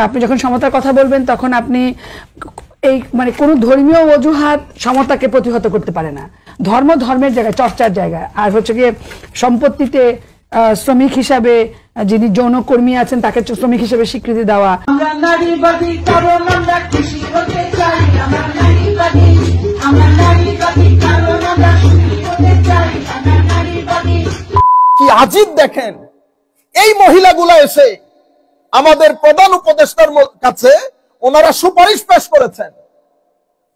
আপনি যখন সমতার কথা বলবেন তখন আপনি এই মানে কোন ধর্মীয় অজুহাত সমতাকে প্রতিহত করতে পারে না। ধর্ম ধর্মের জায়গায়, চর্চার জায়গায়। আর হচ্ছে গিয়ে সম্পত্তিতে শ্রমিক হিসাবে যিনি যৌনকর্মী আছেন তাকে শ্রমিক হিসেবে স্বীকৃতি দেওয়া। আমরা নারীবাদী, কারণ আমরা খুশি হতে চাই। আমরা নারীবাদী, কারণ আমরা সুখী হতে চাই। আমরা নারীবাদী। কি আজীব দেখেন, এই মহিলাগুলা এসে আমাদের প্রধান উপদেষ্টার কাছে ওনারা সুপারিশ পেশ করেছেন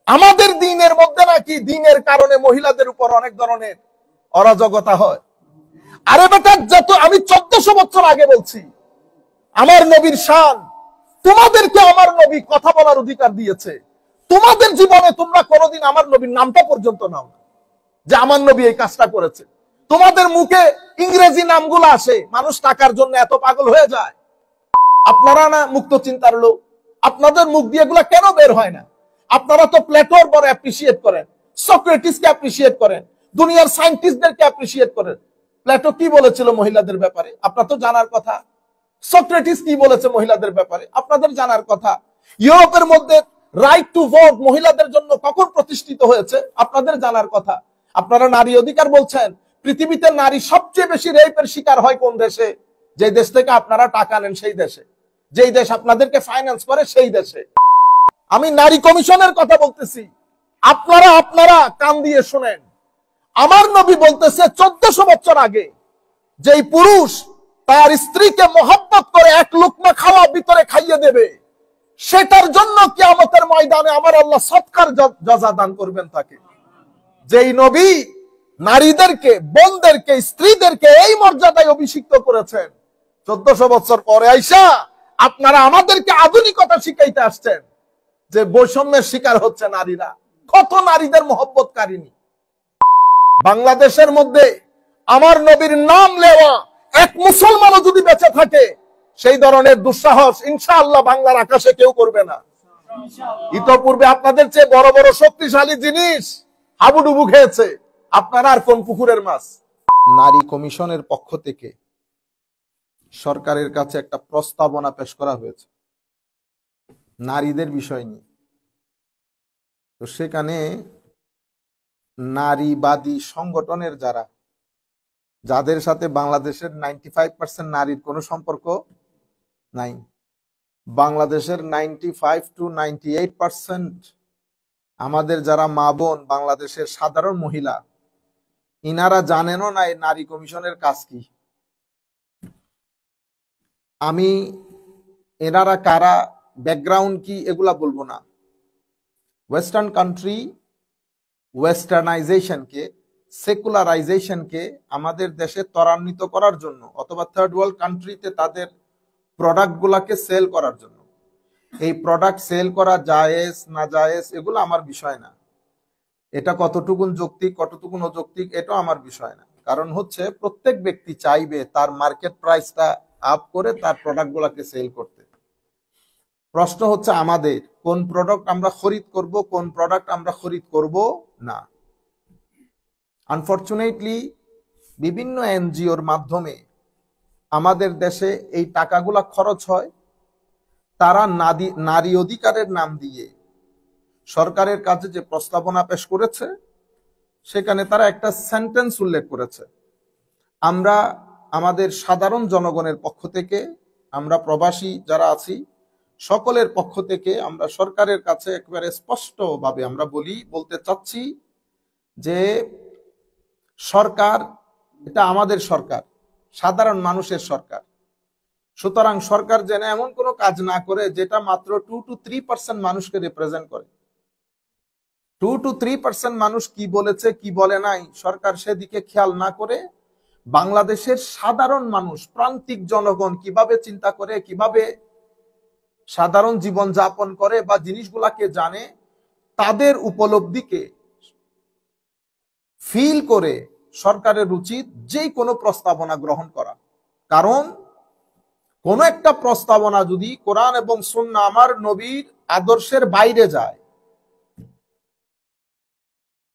আমাদের দিনের মধ্যে নাকি দিনের কারণে মহিলাদের উপর অনেক ধরনের অরাজকতা হয়। আরে বেটা, যত আমি 1400 বছর আগে বলছি আমার নবীর শান, তোমাদেরকে আমার নবী কথা বলার অধিকার দিয়েছে। তোমাদের জীবনে তোমরা কোনোদিন আমার নবীর নামটা পর্যন্ত নাও না যে আমার নবী এই কাজটা করেছে। তোমাদের মুখে ইংরেজি নামগুলো আসে, মানুষ টাকার জন্য এত পাগল হয়ে যায়। আপনারা না মুক্ত চিন্তার লোক, আপনাদের মুখ দিয়ে এগুলা কেন বের হয় না? আপনারা তো প্লেটোর বড় অ্যাপ্রিসিয়েট করেন, সক্রেটিসকে অ্যাপ্রিসিয়েট করেন, দুনিয়ার সায়েন্টিস্টদেরকে অ্যাপ্রিসিয়েট করেন। প্লেটো কি বলেছিল মহিলাদের ব্যাপারে আপনার তো জানার কথা। সক্রেটিস কি বলেছে মহিলাদের ব্যাপারে আপনাদের জানার কথা। ইউরোপের মধ্যে রাইট টু ভোট মহিলাদের জন্য কখন প্রতিষ্ঠিত হয়েছে আপনাদের জানার কথা। আপনারা নারী অধিকার বলছেন, পৃথিবীতে নারী সবচেয়ে বেশি রেপের শিকার হয় কোন দেশে? যে দেশ থেকে আপনারা টাকা নেন সেই দেশে, যেই দেশ আপনাদেরকে ফাইন্যান্স করে সেই দেশে। আমি নারী কমিশনের কথা বলতেছি, আপনারা কান দিয়ে শুনেন। আমার নবী বলতেছে 1400 বছর আগে যেই পুরুষ তার স্ত্রীকে মহব্বত করে এক লুকমা খাওয়া ভিতরে খাইয়ে দেবে, সেটার জন্য কিয়ামতের ময়দানে আমার আল্লাহ সৎকার জাযা দান করবেন তাকে। যেই নবী নারীদেরকে, বোনদেরকে, স্ত্রীদেরকে এই মর্যাদায় অভিষিক্ত করেছেন, 1400 বছর পরে আইসা আপনারা আমাদেরকে আধুনিকতা শিখাইতে আসছেন যে বৈষম্যের শিকার হচ্ছে নারীরা। কত নারীদের মহব্বতকারিনী। বাংলাদেশের মধ্যে আমার নবীর নাম নেওয়া এক মুসলমানও যদি বেঁচে থাকে, সেই ধরনের দুঃসাহস ইনশাআল্লাহ বাংলার আকাশে কেউ করবে না। ইতোপূর্বে আপনাদের চেয়ে বড় বড় শক্তিশালী জিনিস হাবুডুবু খেয়েছে, আপনারা আর কোন পুকুরের মাছ? নারী কমিশনের পক্ষ থেকে সরকারের কাছে একটা প্রস্তাবনা পেশ করা হয়েছে নারীদের বিষয় নিয়ে। তো সেখানে নারীবাদী সংগঠনের যাদের সাথে বাংলাদেশের 95% নারীর কোনো সম্পর্ক নাই, বাংলাদেশের 95 to 98% আমাদের যারা মা বোন, বাংলাদেশের সাধারণ মহিলা, ইনারা জানেনও না এই নারী কমিশনের কাজ কি। আমি এনারা কারা, ব্যাকগ্রাউন্ড কি, এগুলা বলবো না। ওয়েস্টার্ন কান্ট্রি ওয়েস্টার্নাইজেশনকে, সেকুলারাইজেশনকে আমাদের দেশে ত্বরান্বিত করার জন্য, অথবা থার্ড ওয়ার্ল্ড কান্ট্রিতে তাদের প্রোডাক্ট গুলাকে সেল করার জন্য। এই প্রোডাক্ট সেল করা জায়েজ না জায়েজ এগুলো আমার বিষয় না, এটা কতটুকুন যৌক্তিক কতটুকুন অযৌক্তিক এটা আমার বিষয় না। কারণ হচ্ছে প্রত্যেক ব্যক্তি চাইবে তার মার্কেট প্রাইসটা আপ করে তার প্রোডাক্ট গুলাকে সেল করতে। প্রশ্ন হচ্ছে আমাদের কোন প্রোডাক্ট আমরা খরিদ করব, কোন প্রোডাক্ট আমরা খরিদ করব না। আনফরচুনেটলি বিভিন্ন এনজিওর মাধ্যমে আমাদের দেশে এই টাকাগুলা খরচ হয়। তারা নারী অধিকারের নাম দিয়ে সরকারের কাছে যে প্রস্তাবনা পেশ করেছে, সেখানে তারা একটা সেন্টেন্স উল্লেখ করেছে। আমরা আমাদের সাধারণ জনগণের পক্ষ থেকে, আমরা প্রবাসী যারা আছি সকলের পক্ষ থেকে আমরা সরকারের কাছে একেবারে স্পষ্টভাবে আমরা বলতে চাচ্ছি যে সরকার, এটা আমাদের সরকার, সাধারণ মানুষের সরকার। সুতরাং সরকার যেন এমন কোনো কাজ না করে যেটা মাত্র 2 to 3% মানুষকে রিপ্রেজেন্ট করে। 2 to 3% মানুষ কি বলেছে কি বলে নাই সরকার সেদিকে খেয়াল না করে বাংলাদেশের সাধারণ মানুষ, প্রান্তিক জনগণ কিভাবে চিন্তা করে, কিভাবে সাধারণ জীবন যাপন করে বা জিনিসগুলাকে জানে, তাদের উপলব্ধিকে ফিল করে সরকারের উচিত যে কোনো প্রস্তাবনা গ্রহণ করা। কারণ কোন একটা প্রস্তাবনা যদি কোরআন এবং সুন্নাহ আমার নবীর আদর্শের বাইরে যায়,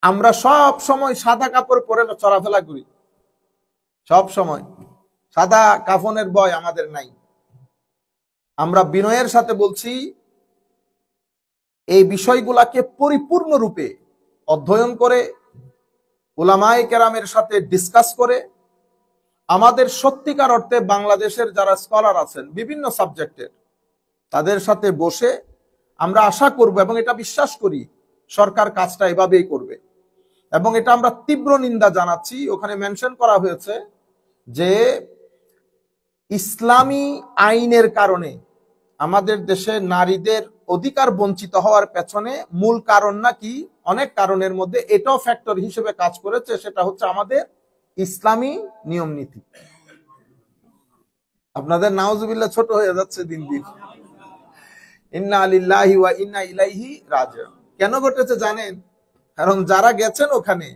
আমরা সব সময় সাদা কাপড় পরে চলাফেরা করি, সব সময় সাদা কাফনের ভয় আমাদের নাই। আমরা বিনয়ের সাথে বলছি, এই বিষয়গুলাকে পরিপূর্ণরূপে অধ্যয়ন করে উলামায়ে কেরামের সাথে ডিসকাস করে আমাদের সত্যিকার অর্থে বাংলাদেশের যারা স্কলার আছেন বিভিন্ন সাবজেক্টের তাদের সাথে বসে আমরা আশা করব এবং এটা বিশ্বাস করি সরকার কাজটা এভাবেই করবে। এবং এটা আমরা তীব্র নিন্দা জানাচ্ছি। ওখানে মেনশন করা হয়েছে যে ইসলামী আইনের কারণে আমাদের দেশে নারীদের অধিকার বঞ্চিত হওয়ার পেছনে মূল কারণ নাকি অনেক কারণের মধ্যে এটাও ফ্যাক্টর হিসেবে কাজ করেছে, সেটা হচ্ছে আমাদের ইসলামী নিয়ম নীতি। আপনাদের নাউজুবিল্লাহ ছোট হয়ে যাচ্ছে দিন দিন। ইন্না লিল্লাহি ওয়া ইন্না ইলাইহি রাজিউন। কেন ঘটেছে জানেন? কারণ যারা গেছেন ওখানে,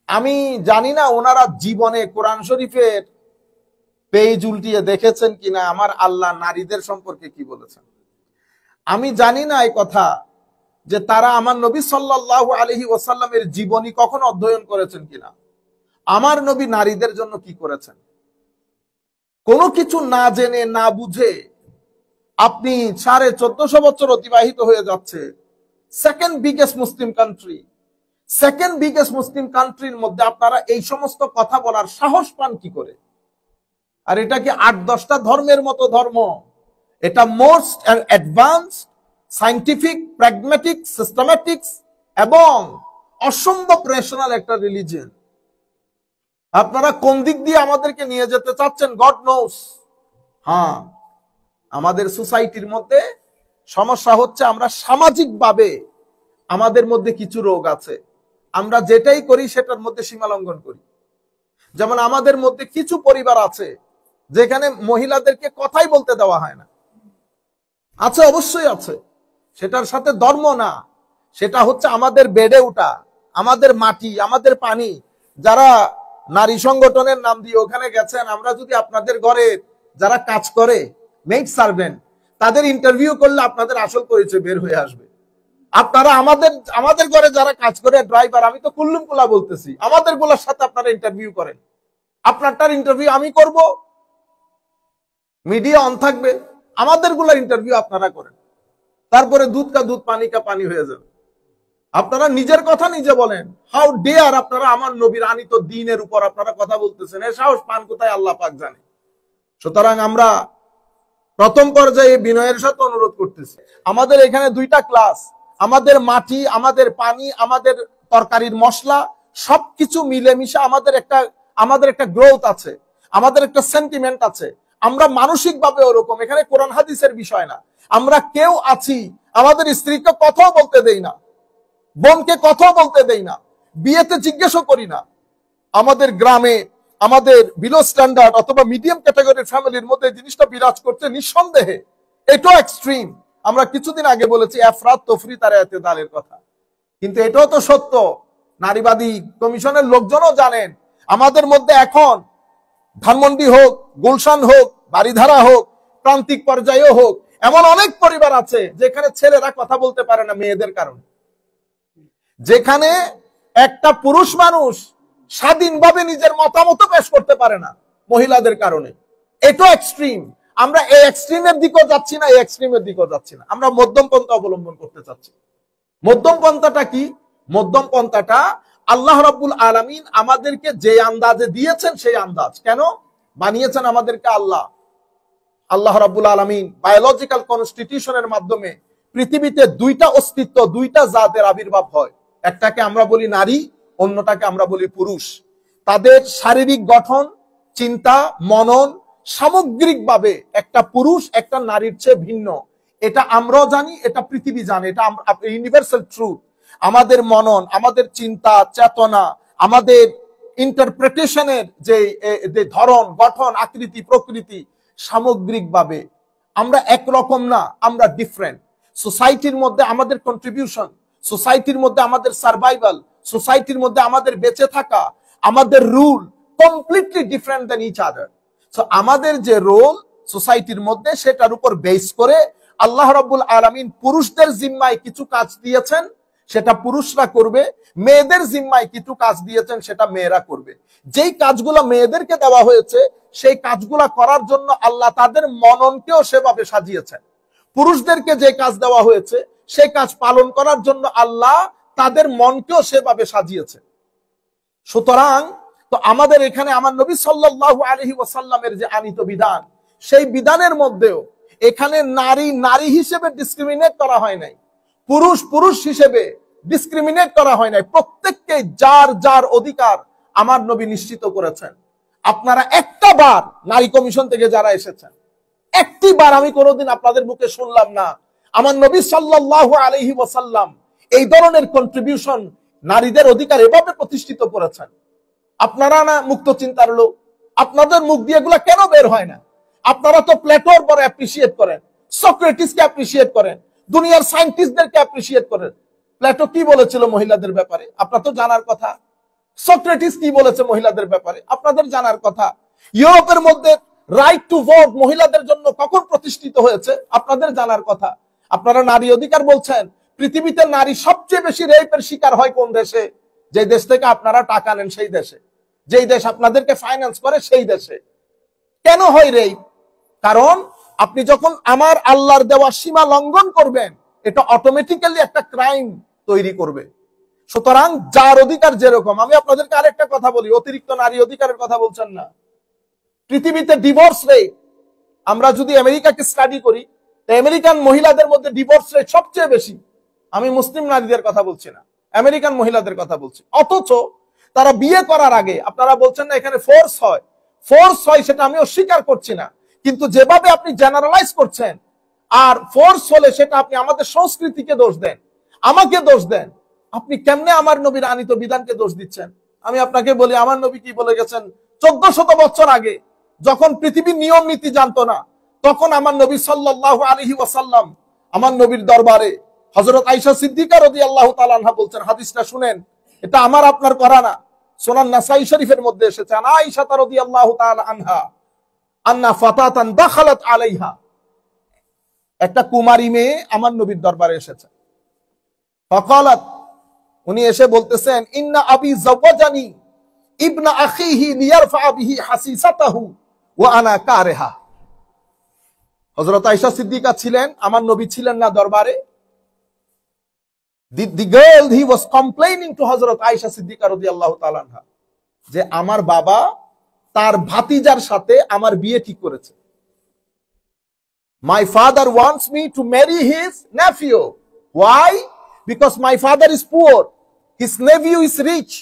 আমি জানি না ওনারা জীবনে কোরআন শরীফের পেজ উল্টিয়ে দেখেছেন কিনা আমার আল্লাহ নারীদের সম্পর্কে কি বলেছেন। আমি জানি না এই কথা যে তারা আমার নবী সাল্লাল্লাহু আলাইহি ওয়াসাল্লামের জীবনী কখন অধ্যয়ন করেছেন কিনা, আমার নবী নারীদের জন্য কি করেছেন। কোনো কিছু না জেনে না বুঝে আপনি 1450 বছর অতিবাহিত হয়ে যাচ্ছে সেকেন্ড বিগেস্ট মুসলিম কান্ট্রির মধ্যে আপনারা এই সমস্ত কথা বলার সাহস পান কি করে? আর এটা কি 8-10টা ধর্মের মতো ধর্ম? এটা মোস্ট অ্যাডভান্সড সায়েন্টিফিক প্র্যাগম্যাটিক সিস্টেম্যাটিক্স এবং অসম্ভব রেশনাল একটা রিলিজিয়ন। আপনারা কোন দিক দিয়ে আমাদেরকে নিয়ে যেতে চাচ্ছেন গড নোস। হ্যাঁ, আমাদের সোসাইটির মধ্যে সমস্যা হচ্ছে আমরা সামাজিকভাবে আমাদের মধ্যে কিছু রোগ আছে, আমরা যেটাই করি সেটার মধ্যে সীমা লঙ্ঘন করি। যেমন আমাদের মধ্যে কিছু পরিবার আছে যেখানে মহিলাদেরকে কথাই বলতে দেওয়া হয় না। আছে, অবশ্যই আছে। সেটার সাথে ধর্ম না, সেটা হচ্ছে আমাদের বেড়ে ওঠা, আমাদের মাটি, আমাদের পানি। যারা নারী সংগঠনের নাম দিয়ে ওখানে গেছেন, আমরা যদি আপনাদের ঘরে যারা কাজ করে মেড সার্ভেন্ট তাদের ইন্টারভিউ করলে আপনাদের আসল পরিচয় বের হয়ে আসবে। আপনারা আমাদের ঘরে যারা কাজ করে ড্রাইভার, আমি তো কুল্লুম কুলা বলতেছি, আমাদের গুলার সাথে আপনারা ইন্টারভিউ করেন। আপনারটার ইন্টারভিউ আমি করব, মিডিয়া অন থাকবে, আমাদের গুলার ইন্টারভিউ আপনারা করেন। তারপরে দুধ কা দুধ পানি কা পানি হয়ে যাবে। আপনারা নিজের কথা নিজে বলেন। হাউ ডেয়ার আপনারা আমার নবীর আনিত দ্বীনের উপর আপনারা কথা বলতেছেন, এ সাহস পান কোথায় আল্লাহ পাক জানে। সুতরাং আমরা প্রথম পর্যায়ে বিনয়ের সাথে অনুরোধ করতেছি, আমাদের এখানে 2টা ক্লাস, আমাদের মাটি, আমাদের পানি, আমাদের তরকারির মশলা সবকিছু মিলেমিশে আমাদের একটা গ্রোথ আছে, আমাদের একটা সেন্টিমেন্ট আছে। আমরা মানসিকভাবে ওরকম, এখানে কোরআন হাদিসের বিষয় না। আমরা কেউ আছি আমাদের স্ত্রীকে কথাও বলতে দেই না, বোনকে কথাও বলতে দেই না, বিয়েতে জিজ্ঞেসও করি না। আমাদের গ্রামে আমাদের বিলো স্ট্যান্ডার্ড অথবা মিডিয়াম ক্যাটাগরির ফ্যামিলির মধ্যে জিনিসটা বিরাজ করছে নিঃসন্দেহে। এটাও এক্সট্রিম। আমরা কিছুদিন আগে বলেছি এফরাত তফরিত আর এতেদালের কথা, কিন্তু এটাও তো সত্য। নারীবাদী কমিশনের লোকজনও জানেন আমাদের মধ্যে এখন ধানমন্ডি হোক, গুলশান হোক, বাড়িধারা হোক, প্রান্তিক পর্যায়েও হোক, এমন অনেক পরিবার আছে যেখানে ছেলেরা কথা বলতে পারে না মেয়েদের কারণে, যেখানে একটা পুরুষ মানুষ স্বাধীনভাবে নিজের মতামত পেশ করতে পারে না মহিলাদের কারণে। এটাও এক্সট্রিম। আমরা এই এক্সট্রিমের দিকেও যাচ্ছি না, এই এক্সট্রিমের দিকেও যাচ্ছি না, আমরা মধ্যম পন্থা অবলম্বন করতে চাচ্ছি। মধ্যম পন্থাটা কি? মধ্যম পন্থাটা আল্লাহ রাব্বুল আলামিন আমাদেরকে যে আন্দাজে দিয়েছেন সেই আন্দাজ। কেন বানিয়েছেন আমাদেরকে আল্লাহ রাব্বুল আলামিন বায়োলজিক্যাল কনস্টিটিউশনের মাধ্যমে পৃথিবীতে 2টা অস্তিত্ব, 2টা জাতের আবির্ভাব হয়। একটাকে আমরা বলি নারী, অন্যটাকে আমরা বলি পুরুষ। তাদের শারীরিক গঠন, চিন্তা, মনন সামগ্রিকভাবে একটা পুরুষ একটা নারীর চেয়ে ভিন্ন। এটা আমরাও জানি, এটা পৃথিবী জানে, এটা ইউনিভার্সাল ট্রুথ। আমাদের মনন, আমাদের চিন্তা চেতনা, আমাদের ইন্টারপ্রিটেশনের যে ধরন, গঠন, আকৃতি, প্রকৃতি সামগ্রিকভাবে আমরা একরকম না, আমরা ডিফারেন্ট। সোসাইটির মধ্যে আমাদের কন্ট্রিবিউশন, সোসাইটির মধ্যে আমাদের সার্ভাইভাল, সোসাইটির মধ্যে আমাদের বেঁচে থাকা, আমাদের রুল কমপ্লিটলি ডিফারেন্ট দেন ইচ আদার। সো আমাদের যে রোল সোসাইটির মধ্যে সেটার উপর বেস করে আল্লাহ রাব্বুল আলামিন পুরুষদের জিম্মায় কিছু কাজ দিয়েছেন, সেটা পুরুষরা করবে, মেয়েদের জিম্মায় কিছু কাজ দিয়েছেন সেটা মেয়েরা করবে। যেই কাজগুলো মেয়েদেরকে দেওয়া হয়েছে সেই কাজগুলা করার জন্য আল্লাহ তাদের মননকেও সেভাবে সাজিয়েছেন। পুরুষদেরকে যে কাজ দেওয়া হয়েছে সেই কাজ পালন করার জন্য আল্লাহ তাদের মনকেও সেভাবে সাজিয়েছে। সুতরাং তো আমাদের এখানে আমার নবী সাল্লাল্লাহু আলাইহি ওয়াসাল্লামের যে আনিত বিধান, সেই বিধানের মধ্যেও এখানে নারী নারী হিসেবে ডিসক্রিমিনেট করা হয় নাই, পুরুষ পুরুষ হিসেবে ডিসক্রিমিনেট করা হয় নাই। প্রত্যেককে যার যার অধিকার আমার নবী নিশ্চিত করেছেন। আপনারা একটা বার নারী কমিশন থেকে যারা এসেছেন, একটি বার আমি কোনোদিন আপনাদের মুখে শুনলাম না আমার নবী সাল্লাল্লাহু আলাইহি ওয়াসাল্লাম এই ধরনের কন্ট্রিবিউশন নারীদের অধিকার এভাবে প্রতিষ্ঠিত করেছেন। আপনারা না মুক্ত চিন্তার লোক, আপনাদের মুখ দিয়ে এগুলা কেন বের হয় না? আপনারা তো প্লেটোর পরে অ্যাপ্রিসিয়েট করেন, সক্রেটিসকে অ্যাপ্রিসিয়েট করেন, দুনিয়ার সায়েন্টিস্টদেরকে অ্যাপ্রিসিয়েট করেন। প্লেটো কি বলেছিল মহিলাদের ব্যাপারে আপনার তো জানার কথা। সক্রেটিস কি বলেছে মহিলাদের ব্যাপারে আপনাদের জানার কথা। ইউরোপের মধ্যে রাইট টু ভোট মহিলাদের জন্য কখন প্রতিষ্ঠিত হয়েছে আপনাদের জানার কথা। আপনারা নারী অধিকার বলছেন। পৃথিবীতে নারী সবচেয়ে বেশি রেপের শিকার হয় কোন দেশে? যে দেশ থেকে আপনারা টাকা নেন সেই দেশে, যেই দেশ আপনাদেরকে ফাইন্যান্স করে সেই দেশে। কেন হয় রেপ? কারণ আপনি যখন আমার আল্লাহর দেওয়া সীমা লঙ্ঘন করবেন, এটা অটোমেটিক্যালি একটা ক্রাইম তৈরি করবে। সুতরাং যার অধিকার যেরকম, আমি আপনাদেরকে আরেকটা কথা বলি, অতিরিক্ত নারী অধিকারের কথা বলছেন না। পৃথিবীতে ডিভোর্স রেট, আমরা যদি আমেরিকাকে স্টাডি করি, আমেরিকান মহিলাদের মধ্যে ডিভোর্স রেট সবচেয়ে বেশি। আমি মুসলিম নারীদের কথা বলছি না, আমেরিকান মহিলাদের কথা বলছি। অথচ তারা বিয়ে করার আগে, আপনারা বলছেন না এখানে ফোর্স হয়, ফোর্স হয় সেটা আমি অস্বীকার করছি না, কিন্তু যেভাবে আপনি জেনারেলাইজ করছেন আর ফোর্স হলে সেটা আপনি আমাদের সংস্কৃতিকে দোষ দেন, আমাকে দোষ দেন। আপনি কেমনে আমার নবীর আনিত বিধানকে দোষ দিচ্ছেন? আমি আপনাকে বলি আমার নবী কি বলে গেছেন 1400 বছর আগে, যখন পৃথিবীর নিয়ম নীতি জানতো না, তখন আমার নবী সাল্লাল্লাহু আলাইহি ওয়াসাল্লাম আমার নবীর দরবারে হযরত আয়েশা সিদ্দিকা রাদিয়াল্লাহু তাআলা আনহা বলছেন, হাদিসটা শুনেন, এটা আমার আপনার করা না, সুনান নাসাই শরীফের মধ্যে এসেছে। আয়েশা রাদিয়াল্লাহু তাআলা আনহা আন্না ফাতাতান দাখালাত আলাইহা, একটা কুমারী মেয়ে আমার নবীর দরবারে এসেছে। ফাকালাত, উনি এসে বলতেছেন, ইন্না আবি যাওয়াজানি ইবনা আখিহি লিয়ারফা বিহি হাসিসাতাহু ওয়া আনা কারিহা। হযরত আয়েশা সিদ্দিকা ছিলেন, আমার নবী ছিলেন না দরবারে। The girl, he was complaining to Hazrat Aisha Siddiqa radiyallahu ta'ala anha যে আমার বাবা তার ভাতিজার সাথে আমার বিয়ে ঠিক করেছে। My father wants me to marry his nephew. Why? Because my father is poor, his nephew is rich.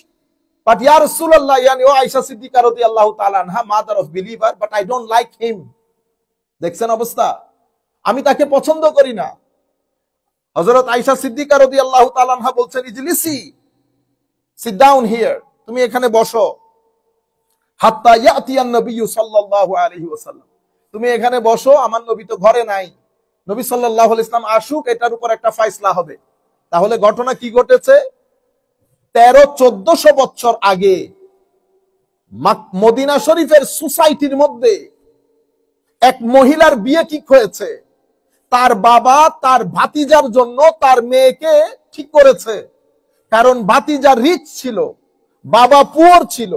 But ya Rasulullah, yani o Aisha Siddiqa radiyallahu ta'ala anha, mother of believer, but I don't like him. দেখছেন অবস্থা, আমি তাকে পছন্দ করি না। হযরত আয়েশা সিদ্দিকা রাদিয়াল্লাহু তাআলা আনহা বলছেন, ইজলিসি, সিট ডাউন হিয়ার, তুমি এখানে বসো, হাত্তা ইয়াতিয়ান নবী সাল্লাল্লাহু আলাইহি ওয়াসাল্লাম, তুমি এখানে বসো, আমার নবী তো ঘরে নাই, নবী সাল্লাল্লাহু আলাইহি ওয়াসাল্লাম আসুক, এটার উপর একটা ফয়সালা হবে। তাহলে ঘটনা কি ঘটেছে? 1300-1400 বছর আগে মদিনা শরীফের সোসাইটির মধ্যে এক মহিলার বিয়ে ঠিক হয়েছে। তার বাবা তার ভাতিজার জন্য তার মেয়েকে ঠিক করেছে, কারণ ভাতিজা রিচ ছিল, বাবা পুয়ার ছিল।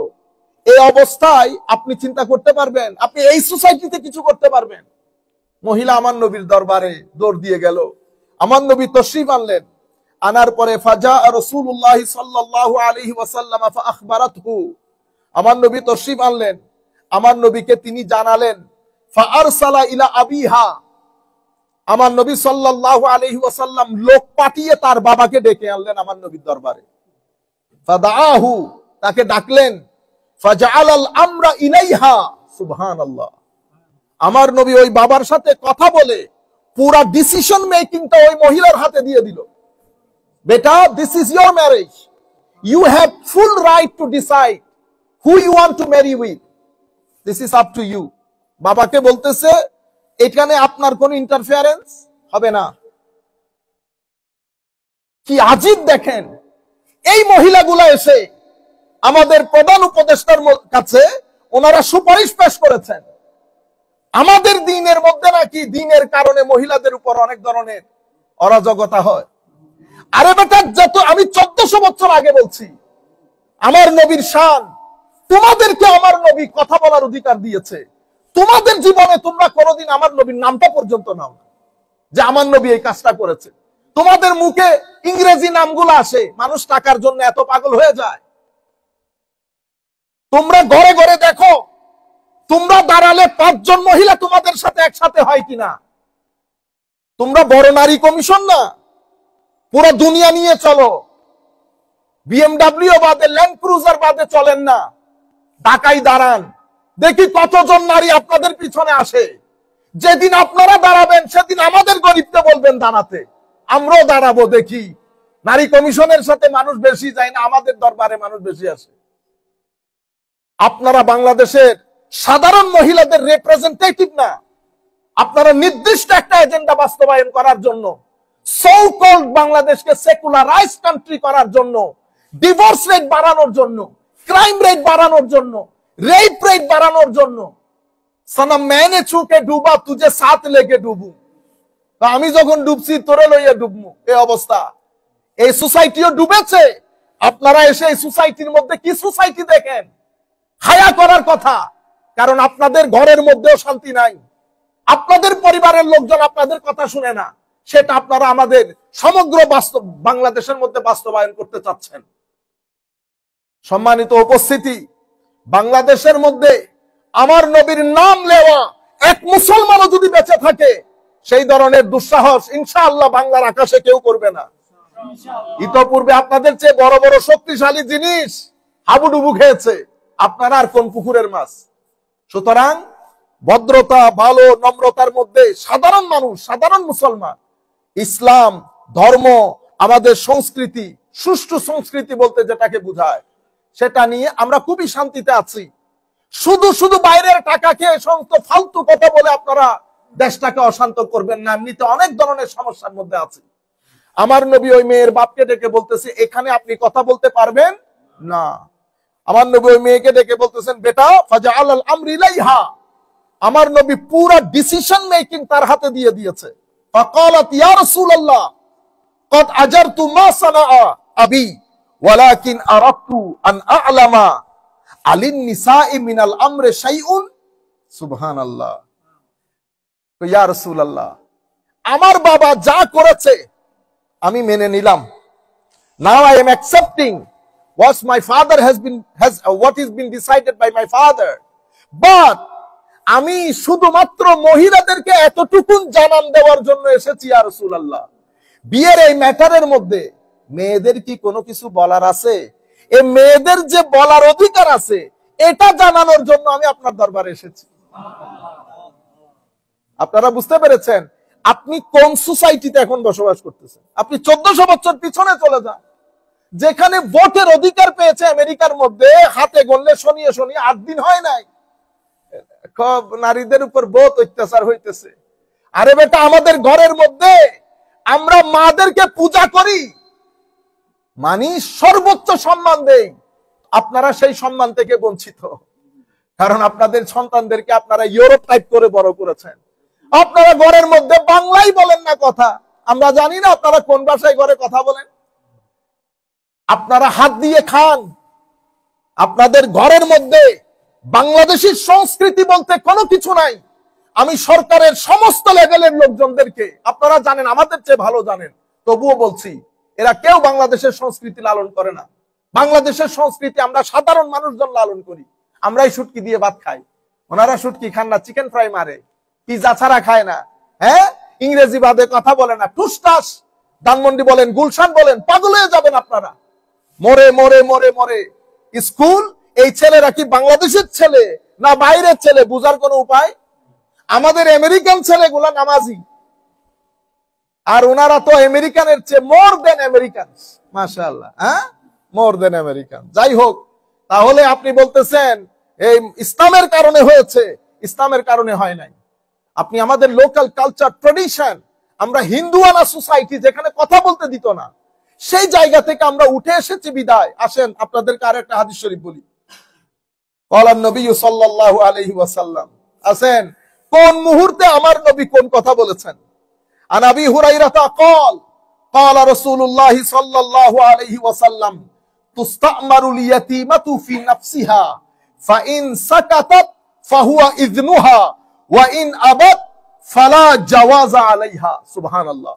এই অবস্থায় আপনি চিন্তা করতে পারবেন আপনি এই সোসাইটিতে কিছু করতে পারবেন? মহিলা আমার নবীর দরবারে দৌড় দিয়ে গেল, আমার নবী তশরিফ আনলেন। আনার পরে ফাজা রাসূলুল্লাহ সাল্লাল্লাহু আলাইহি ওয়াসাল্লাম ফাআখবারাতহু, আমার নবী তশরিফ আনলেন, আমার নবীকে তিনি জানালেন। ফাআরসালা ইলা আবিহা, আমার নবী সাল্লাল্লাহু আলাইহি ওয়াসাল্লাম লোক পাঠিয়ে তার বাবাকে ডেকে আনলেন আমার নবীর দরবারে। ফাদাআহু, তাকে ডাকলেন। ফাজআলাল আমরা ইলাইহা, সুবহানাল্লাহ, আমার নবী ওই বাবার সাথে কথা বলে পুরা ডিসিশন মেকিংটা ওই মহিলার হাতে দিয়ে দিল। বেটা, this is your marriage, you have full right to decide who you want to marry with, this is up to you. বাবাকে বলতেছে এখানে আপনার কোন ইন্টারফেয়ারেন্স হবে না। কি আজীব দেখেন, এই মহিলাগুলা এসে আমাদের প্রধান উপদেষ্টার কাছে ওনারা সুপারিশ পেশ করেছেন, আমাদের দিনের মধ্যে নাকি দিনের কারণে মহিলাদের উপর অনেক ধরনের অরাজকতা হয়। আরে বেটা, যত আমি 1400 বছর আগে বলছি আমার নবীর শান, তোমাদেরকে আমার নবী কথা বলার অধিকার দিয়েছে। তোমাদের জীবনে তোমরা কোনোদিন আমার নবীর নামটা পর্যন্ত নাও না যে আমার নবী এই কাজটা করেছে। তোমাদের মুখে ইংরেজি নামগুলো আসে, মানুষ টাকার জন্য এত পাগল হয়ে যায়। তোমরা ঘরে ঘরে দেখো, তোমরা দাঁড়ালে 5 জন মহিলা তোমাদের সাথে একসাথে হয় কিনা। তোমরা বড় নারী কমিশন না, পুরো দুনিয়া নিয়ে চলো। বিএমডব্লিউ বাদে, ল্যান্ড ক্রুজার বাদে চলেন না, ঢাকায় দাঁড়ান, দেখি কতজন নারী আপনাদের পিছনে আসে। যেদিন আপনারা দাঁড়াবেন সেদিন আমাদের গরিবকে বলবেন দাঁড়াতে, আমরাও দাঁড়াবো। দেখি নারী কমিশনের সাথে মানুষ বেশি যায় না, আমাদের দরবারে মানুষ বেশি আসে। আপনারা বাংলাদেশের সাধারণ মহিলাদের রিপ্রেজেন্টেটিভ না, আপনারা নির্দিষ্ট একটা এজেন্ডা বাস্তবায়ন করার জন্য, সো কল্ড বাংলাদেশকে সেকুলারাইজড কান্ট্রি করার জন্য, ডিভোর্স রেট বাড়ানোর জন্য, ক্রাইম রেট বাড়ানোর জন্য, রেপ রেট বাড়ানোর জন্য, সনম मैंने छू के डूबा तुझे साथ लेके डूबू, তো আমি যখন ডুবছি তোরে লইয়া ডুবমু, এই অবস্থা। এই সোসাইটিও ডুবেছে, আপনারা এসে এই সোসাইটির মধ্যে কি সোসাইটি দেখেন? হায়া করার কথা, কারণ আপনাদের ঘরের মধ্যেও শান্তি নাই, আপনাদের পরিবারের লোকজন আপনাদের কথা শুনে না, সেটা আপনারা আমাদের সমগ্র বাংলাদেশের মধ্যে বাস্তবায়ন করতে চাচ্ছেন। সম্মানিত উপস্থিতি, বাংলাদেশের মধ্যে আমার নবীর নাম নেওয়া এক মুসলমানও যদি বেঁচে থাকে, সেই ধরনের দুঃসাহস ইনশাআল্লাহ বাংলার আকাশে কেউ করবে না। ইতোপূর্বে আপনাদের চেয়ে বড় বড় শক্তিশালী জিনিস হাবুডুবু খেয়েছে, আপনারা আর কোন পুকুরের মাছ? সুতরাং ভদ্রতা, ভালো নম্রতার মধ্যে সাধারণ মানুষ, সাধারণ মুসলমান, ইসলাম ধর্ম, আমাদের সংস্কৃতি, সুষ্ঠু সংস্কৃতি বলতে যেটাকে বোঝায়, সেটা নিয়ে আমরা খুবই শান্তিতে আছি। শুধু শুধু বাইরের টাকা খেয়ে সমস্ত ফালতু কথা বলে আপনারা দেশটাকে অশান্ত করবেন না, এমনিতে অনেক ধরনের সমস্যার মধ্যে আছে। আমার নবী ওই মেয়ের বাপকে ডেকে বলতেছে, এখানে আপনি কথা বলতে পারবেন না। আমার নবী ওই মেয়েকে ডেকে বলতেছেন, বেটা ফাজাআল আল আমরি ইলাইহা, আমার নবী পুরো ডিসিশন মেকিং তার হাতে দিয়ে দিয়েছে। ফাকালাত ইয়া রাসূলুল্লাহ قد اجرت ما صنع ابي ولكن اردت ان اعلم على النساء من الامر شيء সুবহানাল্লাহ। তো ইয়া রাসূলুল্লাহ, আমার বাবা যা করেছে আমি মেনে নিলাম, now I am accepting what my father what is been decided by my father, but আমি শুধুমাত্র মহিলাদেরকে এতটুকু জানান দেওয়ার জন্য এসেছি ইয়া রাসূলুল্লাহ। বিয়ের এই ম্যাটারের মধ্যে মেয়েদের কি কোনো কিছু বলার আছে? এই মেয়েদের যে বলার অধিকার আছে এটা জানানোর জন্য আমি আপনার দরবারে এসেছি। আপনারা বুঝতে পেরেছেন আপনি কোন সোসাইটিতে এখন বসবাস করতেছেন? আপনি 1400 বছর পিছনে চলে যান, যেখানে ভোটের অধিকার পেয়েছে আমেরিকার মধ্যে হাতে গণলে শনিয়ে শনিয়ে 8 দিন হয় নাই, নারীদের উপর বহুত অত্যাচার হইতেছে। আরে বেটা, আমাদের ঘরের মধ্যে আমরা মাদেরকে পূজা করি, মানি সর্বোচ্চ সম্মান দেই, আপনারা সেই সম্মান থেকে বঞ্চিত, কারণ আপনাদের সন্তানদেরকে আপনারা ইউরোপ টাইপ করে বড় করেছেন। আপনারা ঘরের মধ্যে বাংলাই বলেন না কথা, আমরা জানি না আপনারা কোন ভাষায় ঘরে কথা বলেন। আপনারা হাত দিয়ে খান, আপনাদের ঘরের মধ্যে বাংলাদেশী সংস্কৃতি বলতে কোনো কিছু নাই। আমি সরকারের সমস্ত লেভেলের লোকজনদেরকে, আপনারা জানেন, আমাদের চেয়ে ভালো জানেন, তবুও বলছি, এরা কেউ বাংলাদেশের সংস্কৃতি লালন করে না। বাংলাদেশের সংস্কৃতি আমরা সাধারণ মানুষজন লালন করি। আমরাই শুটকি দিয়ে ভাত খাই, ওনারা শুটকি খান না, চিকেন ফ্রাই মারে, পিজা ছাড়া খায় না, হ্যাঁ, ইংরেজি বাদে কথা বলে না, টুসটাস, ধানমন্ডি বলেন, গুলশান বলেন, পাগল হয়ে যাবেন আপনারা। মরে মরে মরে মরে স্কুল, এই ছেলেরা কি বাংলাদেশের ছেলে না বাইরের ছেলে বুঝার কোন উপায়? আমাদের আমেরিকান ছেলেগুলা নামাজি, আর ওনারা তো আমেরিকানের চেয়ে মোর দেন আমেরিকান, মাশাআল্লাহ, হ্যাঁ, মোর দেন আমেরিকান। যাই হোক, তাহলে আপনি বলতেছেন এই ইসলামের কারণে হয়েছে, ইসলামের কারণে হয় নাই। আপনি আমাদের লোকাল কালচার ট্রেডিশন, আমরা হিন্দুয়ানা সোসাইটি যেখানে কথা বলতে দিত না, সেই জায়গা থেকে আমরা উঠে এসেছি বিদায়। আসেন আপনাদেরকে আর একটা হাদিস শরীফ বলি। ক্বালান নবী সাল্লাল্লাহু আলাইহি ওয়াসাল্লাম, আসেন কোন মুহূর্তে আমার নবী কোন কথা বলেছেন। আন আবি হুরায়রা ক্বাল قال رسول الله صلى الله عليه وسلم تستأمر اليتيمة في نفسها فإن سكتت فهو إذنها وإن أبت فلا جواز عليها سبحان الله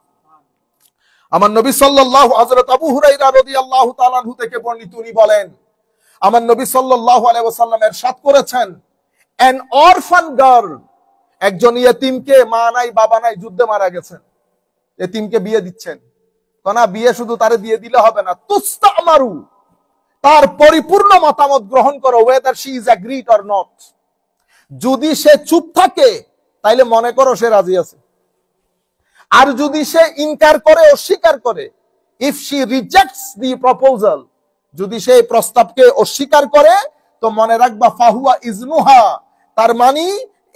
আমার নবী সাল্লাল্লাহু হযরত আবু হুরায়রা রাদিয়াল্লাহু তাআলা আনহু থেকে বর্ণিত উনি বলেন আমার নবী সাল্লাল্লাহু আলাইহি ওয়াসাল্লাম ইরশাদ করেছেন an orphan girl একজন ইয়েতিমকে মা নাই বাবা নাই যুদ্ধে মারা গেছেন ইয়েতিমকে বিয়ে দিচ্ছেন কোনা বিয়ে শুধু তারে দিয়ে দিলে হবে না তুস্তামারু তার পরিপূর্ণ মতামত গ্রহণ করো whether she is agreed or not যদি সে চুপ থাকে তাইলে মনে করো সে রাজি আছে আর যদি সে ইনকার করে অস্বীকার করে if she rejects the proposal যদি সে প্রস্তাবকে অস্বীকার করে তো মনে রাখবা ফাহুয়া ইজনুহা তার মানে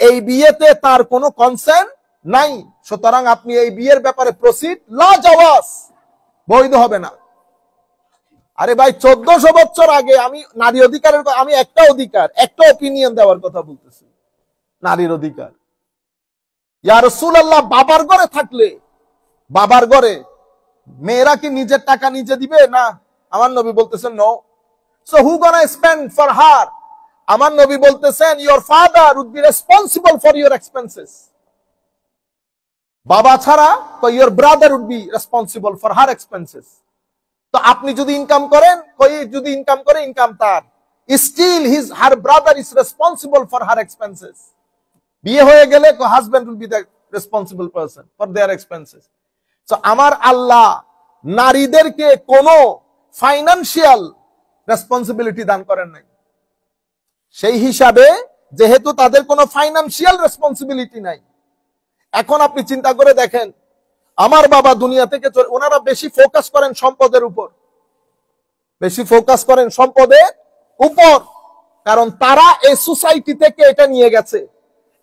এই বিয়েতে তার কোনো কনসেন্ট নাই সুতরাং আপনি এই বিয়ের ব্যাপারে প্রসিড লা জাওয়াজ বৈধ হবে না আরে ভাই 1400 বছর আগে আমি নারী অধিকারের আমি একটা অপিনিয়ন দেওয়ার কথা বলতেছি নারীর অধিকার ইয়া রাসূলুল্লাহ বাবার ঘরে থাকলে বাবার ঘরে মেয়েরা কি নিজের টাকা নিজে দিবে না আমার নবী বলতেছেন no so who gonna spend for her আমার নবী বলতেছেন your father would be responsible for your expenses বাবা ছাড়া তো your brother would be responsible for her expenses তো আপনি যদি ইনকাম করেন যদি ইনকাম করে ইনকাম তার still her brother is responsible for her expenses বিয়ে হয়ে গেলে husband will be the responsible person for their expenses so আমার আল্লাহ নারীদেরকে কোনো ফাইনান্সিয়াল রেসপন্সিবিলিটি দান করেন নাই সেই হিসাবে যেহেতু তাদের কোনো ফাইনান্সিয়াল রেসপন্সিবিলিটি নাই এখন আপনি চিন্তা করে দেখেন আমার বাবা দুনিয়া থেকে ওনারা বেশি ফোকাস করেন সম্পদের উপর কারণ তারা এই সোসাইটি থেকে এটা নিয়ে গেছে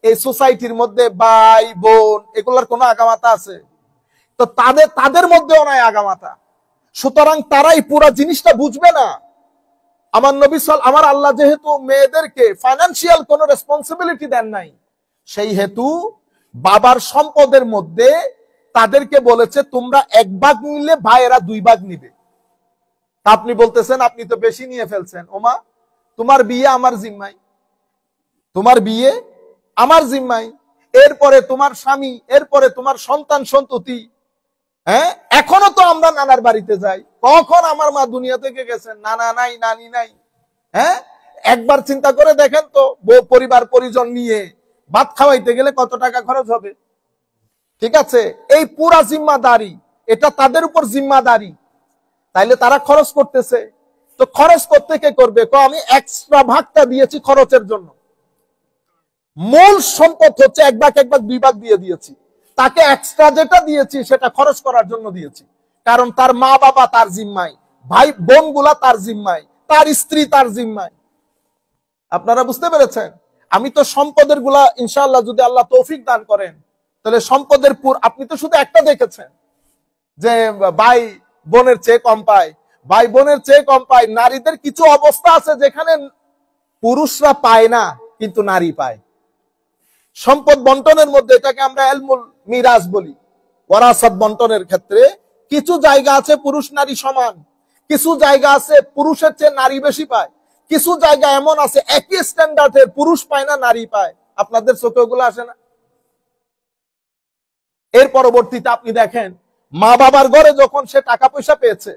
এই সোসাইটির মধ্যে ভাই বোন এগুলোর কোনো আগামাতা আছে তো তাদের মধ্যেও নাই আগামাতা সুতরাং তারাই পুরো জিনিসটা বুঝবে না আমার নবী আমার আল্লাহ যেহেতু মেয়েদেরকে ফাইনান্সিয়াল কোনো রেসপন্সিবিলিটি দেন নাই সেই হেতু বাবার সম্পদের মধ্যে তাদেরকে বলেছে তোমরা 1 ভাগ নিলে ভাইয়েরা 2 ভাগ নিবে আপনি বলতেছেন আপনি তো বেশি নিয়ে ফেলছেন ওমা তোমার বিয়ে আমার জিম্মায় এরপরে তোমার স্বামী এরপরে তোমার সন্তান সন্ততি হ্যাঁ এখনো তো আমরা নানার বাড়িতে যাই কখন আমার মা দুনিয়া থেকে গেছেন নানা নাই নানি নাই হ্যাঁ একবার চিন্তা করে দেখেন তো পরিবার পরিজন নিয়ে ভাত খাওয়াইতে গেলে কত টাকা খরচ হবে ঠিক আছে এই পুরা জিম্মাদারি এটা তাদের উপর জিম্মাদারি তাইলে তারা খরচ করতেছে তো খরচ করতে কে করবে আমি এক্সট্রা ভাগটা দিয়েছি খরচের জন্য মূল সম্পদ হচ্ছে 1 ভাগ 2 ভাগ দিয়ে দিয়েছি তাকে এক্সট্রা যেটা দিয়েছি সেটা খরচ করার জন্য দিয়েছি কারণ তার মা বাবা তার জিম্মায় ভাই বোন গুলা তার জিম্মায় তার স্ত্রী তার জিম্মায় আপনারা বুঝতে পেরেছেন আমি তো সম্পদের গুলা ইনশাআল্লাহ যদি আল্লাহ তৌফিক দান করেন তাহলে সম্পদের আপনি তো শুধু একটা দেখেছেন যে ভাই বোনের চেয়ে কম পায় নারীদের কিছু অবস্থা আছে যেখানে পুরুষরা পায় না কিন্তু নারী পায় সম্পদ বন্টনের মধ্যে এটাকে আমরা ইলমুল মিরাস বলি ওয়ারাসাত বন্টনের ক্ষেত্রে কিছু জায়গা আছে পুরুষ নারী সমান কিছু জায়গা আছে পুরুষের চেয়ে নারী বেশি পায় কিছু জায়গা এমন আছে একই স্ট্যান্ডার্ডের পুরুষ পায় না নারী পায় আপনাদের চোখে ওগুলো আসে না এর পরবর্তীতে আপনি দেখেন মা বাবার ঘরে যখন সে টাকা পয়সা পেয়েছে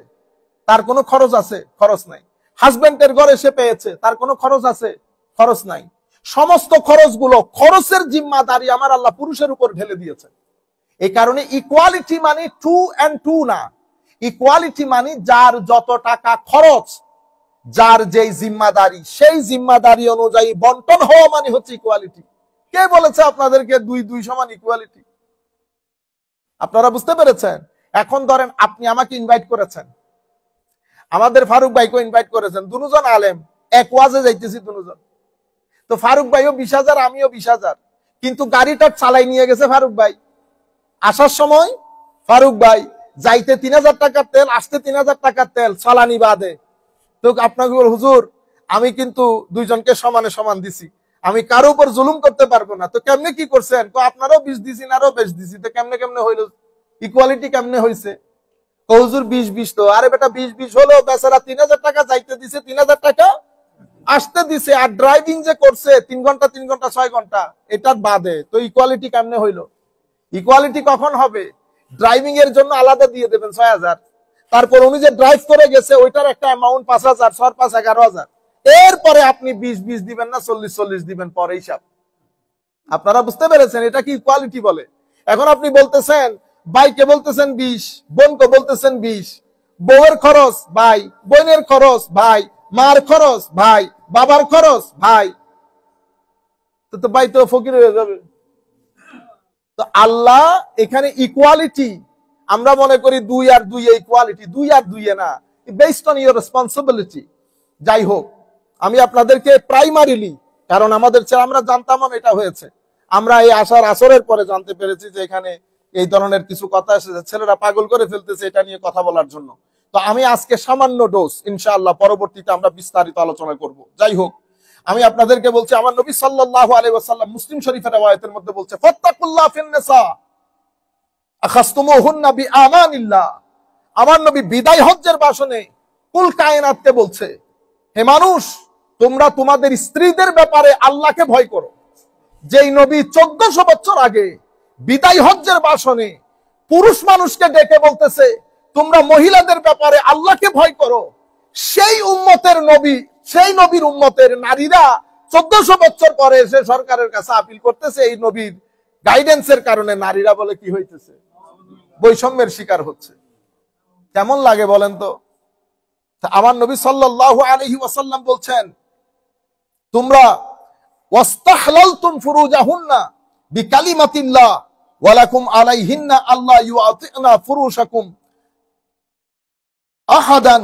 তার কোনো খরচ আছে খরচ নাই হাজবেন্ডের ঘরে সে পেয়েছে তার কোনো খরচ আছে খরচ নাই সমস্ত খরচগুলো খরচের জিম্মাদারি আমার আল্লাহ পুরুষের উপর ঢেলে দিয়েছে এই কারণে ইকুয়ালিটি মানে 2 and 2 না ইকুয়ালিটি মানে যার যত টাকা খরচ যার যেই জিম্মাদারি সেই জিম্মাদারি অনুযায়ী বন্টন হওয়া মানে হচ্ছে ইকুয়ালিটি কে বলেছে আপনাদেরকে 2 সমান ইকুয়ালিটি আপনারা বুঝতে পেরেছেন এখন ধরেন আপনি আমাকে ইনভাইট করেছেন আমাদের ফারুক ভাইকে ইনভাইট করেছেন দুজন আলেম এক ওয়াজে যাইতেছি দুজন তো ফারুক ভাইও 20,000 আমিও 20,000 কিন্তু গাড়িটা চালাই নিয়ে গেছে ফারুক ভাই আসার সময় ফারুক ভাই যাইতে 3,000 টাকার তেল আসতে 3,000 টাকার তেল চালানি বাদে তো আপনাকে বল হুজুর আমি কিন্তু দুইজনকে সমানে সমান দিছি আমি কারো উপর জুলুম করতে পারবো না তো কেমনে কি করছেন তো আপনারও 20 দিছি আরো 20 দিছি তো কেমনে হইল ইকুয়ালিটি কেমনে হইছে হুজুর 20-20 তো, আরে বেটা 20-20 হলো, বেচারা 3000 টাকা যাইতে দিছে, 3000 টাকা আসতে দিছে, আর ড্রাইভিং যে করছে 3 ঘন্টা 3 ঘন্টা 6 ঘন্টা, এটার বাদে তো ইকুয়ালিটি কেমনে হইলো? ইকুয়ালিটি কখন হবে? ড্রাইভিং এর জন্য আলাদা দিয়ে দেবেন 6000, তারপর উনি যে ড্রাইভ করে গেছে ওইটার একটা অ্যামাউন্ট 5000, 4-5 11,000, এরপরে আপনি 20-20 দিবেন না 40-40 দিবেন পরে হিসাব। আপনারা বুঝতে পেরেছেন এটা কি ইকুয়ালিটি বলে? এখন আপনি বলতেছেন ভাইকে বলতেছেন 20, বোনকে বলতেছেন 20, বউয়ের খরচ ভাই, বোনের খরচ ভাই, মার খরচ ভাই, বাবার খরচ ভাই, তো ভাই তো ফকির হয়ে যাবে। তো আল্লাহ এখানে ইকুয়ালিটি, আমরা মনে করি 2 আর 2 ইকুয়ালিটি, 2 আর 2 না, বেসড অন ইওর রেসপন্সিবিলিটি। যাই হোক, আমি আপনাদেরকে প্রাইমারিলি, কারণ আমাদের ছেলে, আমরা জানতাম না এটা হয়েছে, আমরা এই আসার আসরের পরে জানতে পেরেছি যে এখানে এই ধরনের কিছু কথা এসেছে, ছেলেরা পাগল করে ফেলতেছে এটা নিয়ে কথা বলার জন্য। তো আমি আজকে সামান্য ডোজ, ইনশাআল্লাহ পরবর্তীতে আমরা বিস্তারিত আলোচনা করব। যাই হোক, আমি আপনাদেরকে বলছি, আমার নবী সাল্লাল্লাহু আলাইহি ওয়াসাল্লাম মুসলিম শরীফের riwayat-এর মধ্যে বলছে, ফাত্তাকুল্লাহ ফিন নিসা আখাসতুমুহুন্না বিআমানিল্লাহ। আমার নবী বিদায় হজ্জের ভাষণে কুল কায়নাতকে বলছে, হে মানুষ, তোমরা তোমাদের স্ত্রীদের ব্যাপারে আল্লাহকে ভয় করো। যেই নবী 1400 বছর আগে বিদায় হজ্জের ভাষণে পুরুষ মানুষকে ডেকে বলতেছে তোমরা মহিলাদের ব্যাপারে আল্লাহকে ভয় করো, সেই উম্মতের নবী, সেই নবীর উম্মতের নারীরা 1400 বছর পরে এসে সরকারের কাছে আপিল করতেছে এই নবীর গাইডেন্সের কারণে নারীরা বলে কি হইতেছে, বৈষম্যের শিকার হচ্ছে। কেমন লাগে বলেন তো? আমার নবী সাল্লাল্লাহু আলাইহি ওয়াসাল্লাম বলছেন, তোমরা ওয়াস্তাহলালতুম ফুরুজাহুন্না বিকালিমাতিল্লাহ ওয়ালাকুম আলাইহিন্না আল্লাহ ইউআতিনা ফুরুশাকুম আহাদান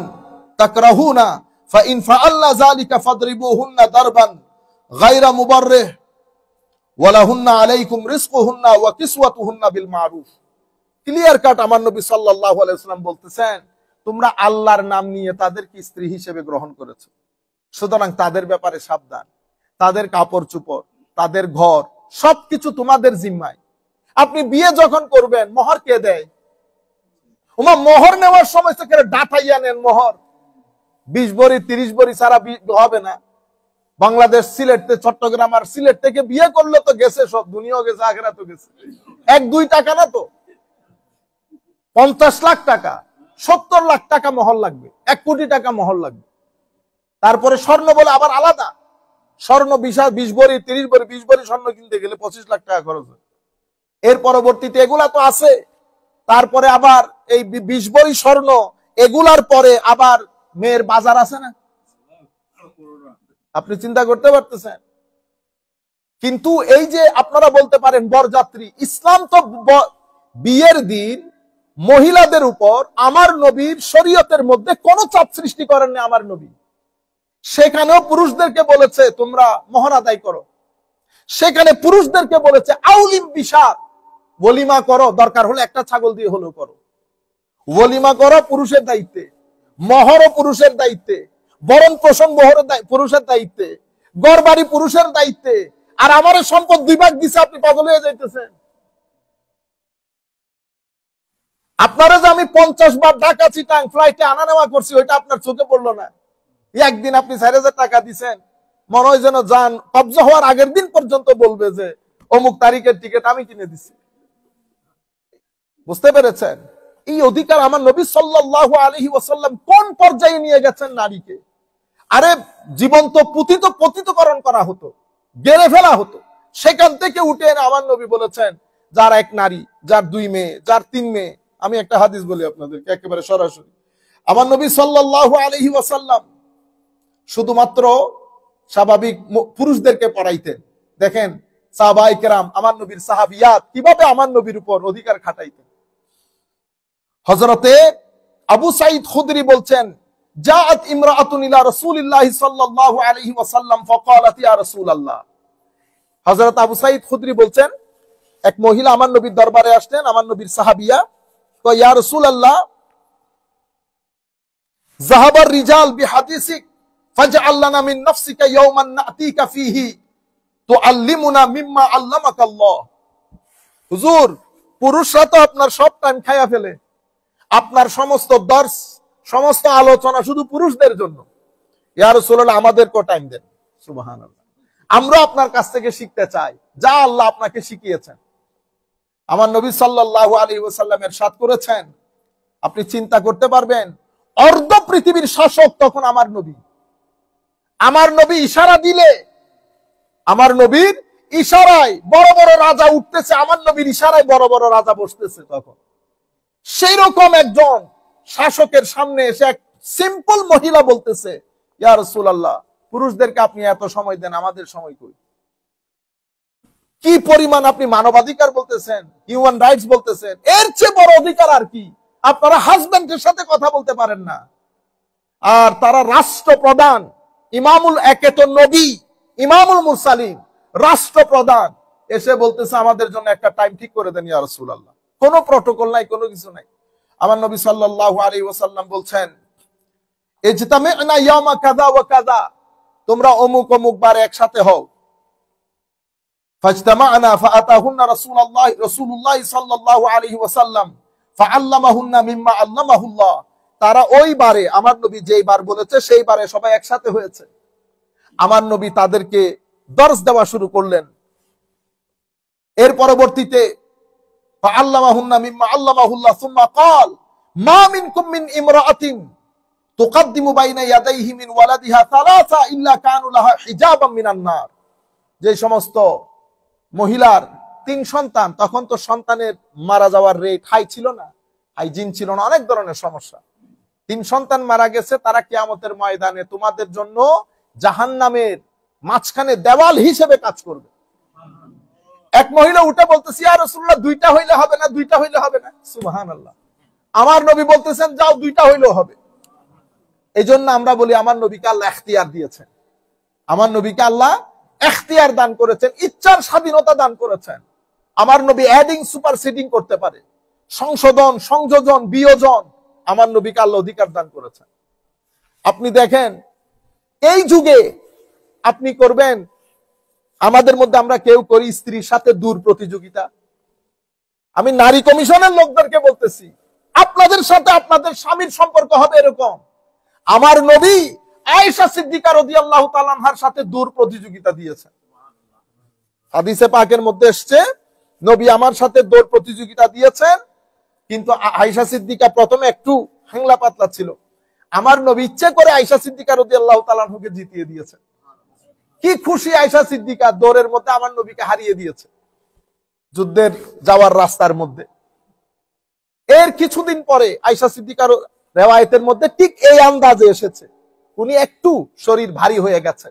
তাকরাহুনা ফাইন ফাআলনা যালিকা ফাদরিবুহুন্না দারবান গায়রা মুবাররিহ ওয়ালাহুন্না আলাইকুম রিজকুহুন্না ওয়া কিসওয়াতুহুন্না বিল মারুফ। ক্লিয়ার কাট আমার নবী সাল্লাল্লাহু আলাইহি ওয়াসাল্লাম বলতেছেন, তোমরা আল্লাহর নাম নিয়ে তাদেরকে স্ত্রী হিসেবে গ্রহণ করেছো, সুতরাং তাদের ব্যাপারে সাবধান। তাদের কাপড় চোপড়, তাদের ঘর, সবকিছু তোমাদের জিম্মায়। আপনি বিয়ে যখন করবেন, মোহর কে দেয়? ওমা মোহর নেওয়ার সময় থেকে ডাটাইয়া নেন মোহর, 20 ভরি 30 ভরি ছাড়া হবে না। বাংলাদেশ, সিলেট, চট্টগ্রাম আর সিলেট থেকে বিয়ে করলে তো গেছে সব, দুনিয়াও গেছে, আখিরাতও গেছে। 1-2 টাকা না তো, 50 লাখ টাকা, 70 লাখ টাকা মোহর লাগবে, 1 কোটি টাকা মোহর লাগবে। তারপরে স্বর্ণ বলে আবার আলাদা, স্বর্ণ 20 ভরি 30 ভরি 20 ভরি স্বর্ণ কিনতে গেলে 25 লাখ টাকা খরচ হয়। এর পরবর্তীতে এগুলা তো আছে, তারপরে আবার এই 20 ভরি স্বর্ণ, এগুলার পরে আবার মেয়ের বাজার আছে না? আপনি চিন্তা করতে পারতেছেন? কিন্তু এই যে আপনারা বলতে পারেন বরযাত্রী, ইসলাম তো বিয়ের দিন মহিলাদের উপর আমার নবীর শরীয়তের মধ্যে কোনো চাপ সৃষ্টি করেন না আমার নবী। সেখানেও পুরুষদেরকে বলেছে তোমরা মোহর আদায় করো, সেখানে পুরুষদেরকে বলেছে আউলিম বিশার, ওলিমা করো, দরকার হলে একটা ছাগল দিয়ে হলেও করো, ওলিমা করো পুরুষের দায়িত্বে, মোহরও পুরুষের দায়িত্বে, বরণ পোষণ পুরুষের দায়িত্বে, ঘর বাড়ি পুরুষের দায়িত্বে। আর আমার সম্পদ 2 ভাগ দিছে, আপনি পাগল হয়ে যাইতেছেন। আপনারা যে আমি 50 বার ঢাকা চিটাং ফ্লাইটে আনা নেওয়া করছি, ওইটা আপনার চোখে পড়লো না? একদিন আপনি 4000 টাকা দিচ্ছেন, মনে হয় যেন যান কবজা হওয়ার আগের দিন পর্যন্ত বলবে যে অমুক তারিখের টিকিট আমি কিনে দিছি। বুঝতে পেরেছেন? এই অধিকার আমার নবী সাল্লাল্লাহু আলাইহি ওয়াসাল্লাম কোন পর্যায়ে নিয়ে গেছেন নারীকে। আরে জীবন্ত পতিতকরণ করা হতো, গেড়ে ফেলা হতো, সেখান থেকে উঠে এনে আমার নবী বলেছেন যার 1 নারী, যার 2 মেয়ে, যার 3 মেয়ে। আমি একটা হাদিস বলি আপনাদেরকে একেবারে সরাসরি। আমার নবী সাল্লাল্লাহু আলাইহি ওয়াসাল্লাম শুধুমাত্র স্বাভাবিক পুরুষদেরকে পড়াইতেন। দেখেন সাহাবায়ে কেরাম, আমার নবীর সাহাবিয়াত কিভাবে আমার নবীর উপর অধিকার খাটাইতেন। হযরতে আবু সাঈদ খুদরি বলছেন, জাআত ইমরাআতুন ইলা রাসূলিল্লাহি সাল্লাল্লাহু আলাইহি ওয়াসাল্লাম ফাকালাত ইয়া রাসূলুল্লাহ। হযরত আবু সাঈদ খুদরি বলছেন, এক মহিলা আমার নবীর দরবারে আসলেন, আমার নবীর সাহাবিয়া, তো ইয়া রাসূলুল্লাহ যাহাবার রিজাল বিহাদিসিক ফাজআল লানা মিন নাফসিকা ইয়াওমান নাতিকা ফীহি তুআল্লিমুনা মিম্মা আল্লামাকাল্লাহ। হুজুর, পুরুষরা তো আপনার সব টাইম খায়া ফেলে, আপনার সমস্ত দর্শ, সমস্ত আলোচনা শুধু পুরুষদের জন্য। ইয়া রাসূলুল্লাহ, আমাদেরকেও টাইম দেন। সুবহানাল্লাহ, আমরা আপনার কাছ থেকে শিখতে চাই যা আল্লাহ আপনাকে শিখিয়েছেন। আমার নবী সাল্লাল্লাহু আলাইহি ওয়াসাল্লাম ইরশাদ করেছেন, আপনি চিন্তা করতে পারবেন, অর্ধ পৃথিবীর শাসক তখন আমার নবী। আমার নবী ইশারা দিলে, আমার নবীর ইশারায় বড় বড় রাজা উঠতেছে, আমার নবীর ইশারায় বড় বড় রাজা বসতেছে। তখন সেই রকম একজন শাসকের সামনে এসে এক সিম্পল মহিলা বলতেছে, ইয়া রাসূলুল্লাহ, পুরুষদেরকে আপনি এত সময় দেন, আমাদের সময় কই? কি পরিমাণ আপনি মানবাধিকার বলতেছেন, হিউম্যান রাইটস বলতেছেন, এর চেয়ে বড় অধিকার আর কি? আপনারা হাজবেন্ডের সাথে কথা বলতে পারেন না, আর তারা রাষ্ট্রপ্রধান, ইমামুল একেত নবী, ইমামুল মুরসালিন, রাষ্ট্রপ্রধান এসে বলতেছে আমাদের জন্য একটা টাইম ঠিক করে দেন ইয়া রাসূলুল্লাহ। কোনো প্রটোকল নাই, কোনো কিছু নাই। আমার নবী সাল্লাল্লাহু আলাইহি ওয়াসাল্লাম বলছেন, ইজতামি'না ইয়াওমা কাযা ওয়া কাযা, তোমরা অমুক অমুক বারে একসাথে হও। ফাজতামা'না ফাআতাহুন্না রাসূলুল্লাহ সাল্লাল্লাহু আলাইহি ওয়াসাল্লাম ফাআল্লামাহুন্না মিম্মা আল্লামাহুল্লাহ। তারা ওই বারে, আমার নবী যেই বার বলেছে সেই বারে সবাই একসাথে হয়েছে। আমার নবী তাদেরকে দর্স দেওয়া শুরু করলেন। এর পরবর্তীতে ফাআল্লামাহুন্না মিম্মা আল্লামাহুল্লাহ সুম্মা ক্বাল মা মিনকুম মিন ইমরাআতিন তুকাদ্দিমু বাইনা ইয়াদাইহি মিন ওয়ালাদিহা সালাসা ইল্লা কানু লাহা হিজাবাম মিনান নার। যে সমস্ত মহিলার 3 সন্তান, তখন তো সন্তানের মারা যাওয়ার রেট হাই ছিল না, হাইজিন ছিল না, অনেক ধরনের সমস্যা। 3 সন্তান মারা গেছে, তারা কিয়ামতের ময়দানে তোমাদের জন্য জাহান্নামের মাঝখানে দেওয়াল হিসেবে কাজ করবে। এক মহিলা উঠে বলতেছে, ইয়া রাসূলুল্লাহ, 2টা হইলে হবে না, 2টা হইলে হবে না? সুবহানাল্লাহ। আমার নবী বলতেছেন, যাও 2টা হইলেও হবে। এই জন্য আমরা বলি আমার নবীকে আল্লাহ এখতিয়ার দিয়েছেন, আমার নবীকে আল্লাহ এখতিয়ার দান করেছেন, ইচ্ছার স্বাধীনতা দান করেছেন। আমার নবী অ্যাডিং সুপারসিডিং করতে পারে, সংশোধন, সংযোজন, বিয়োজন, আমার নবীকে আল্লাহ অধিকার দান করেছেন। আপনি দেখেন এই যুগে আপনি করবেন, আমাদের মধ্যে আমরা কেউ করি স্ত্রীর সাথে দূর প্রতিযোগিতা। আমি নারী কমিশনের লোকদেরকে বলতেছি, আপনাদের সাথে আপনাদের স্বামীর সম্পর্ক হবে এরকম। আমার নবী আয়েশা সিদ্দিকা রাদিয়াল্লাহু তাআলা আনহার সাথে দূর প্রতিযোগিতা দিয়েছেন। হাদিসে পাকের মধ্যে এসেছে, নবী আমার সাথে দৌড় প্রতিযোগিতা দিয়েছেন, কিন্তু আয়েশা সিদ্দিকা প্রথমে একটু হাংলা পাতলা ছিল। আমার নবী ইচ্ছে করে আয়েশা সিদ্দিকা রাদিয়াল্লাহু তাআলা আনহুকে জিতিয়ে দিয়েছেন। কি খুশি আয়েশা সিদ্দিকা, দৌড়ের মধ্যে আমার নবীকে হারিয়ে দিয়েছে যুদ্ধের যাওয়ার রাস্তার মধ্যে। এর কিছুদিন পরে আয়েশা সিদ্দিকার রিওয়ায়াতের মধ্যে ঠিক এই আন্দাজে এসেছে, উনি একটু শরীর ভারী হয়ে গেছে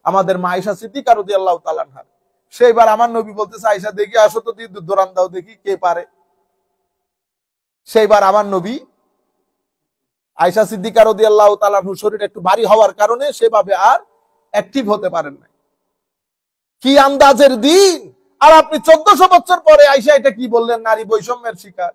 আমাদের মা আয়েশা সিদ্দিকা রাদিয়াল্লাহু তাআলা আনহা। সেইবার আমার নবী বলতেছে, আয়েশা দেখি আসো তো, দৌড়ান দাও দেখি কে পারে। সেইবার আমার নবী আয়েশা সিদ্দিকা রাদিয়াল্লাহু তাআলা আনহু শরীর একটু ভারী হওয়ার কারণে সেভাবে আর অ্যাক্টিভ হতে পারেন না। কি আন্দাজের দিন! আর আপনি 1400 বছর পরে আয়েশা এটা কি বললেন, নারী বৈষম্যের শিকার।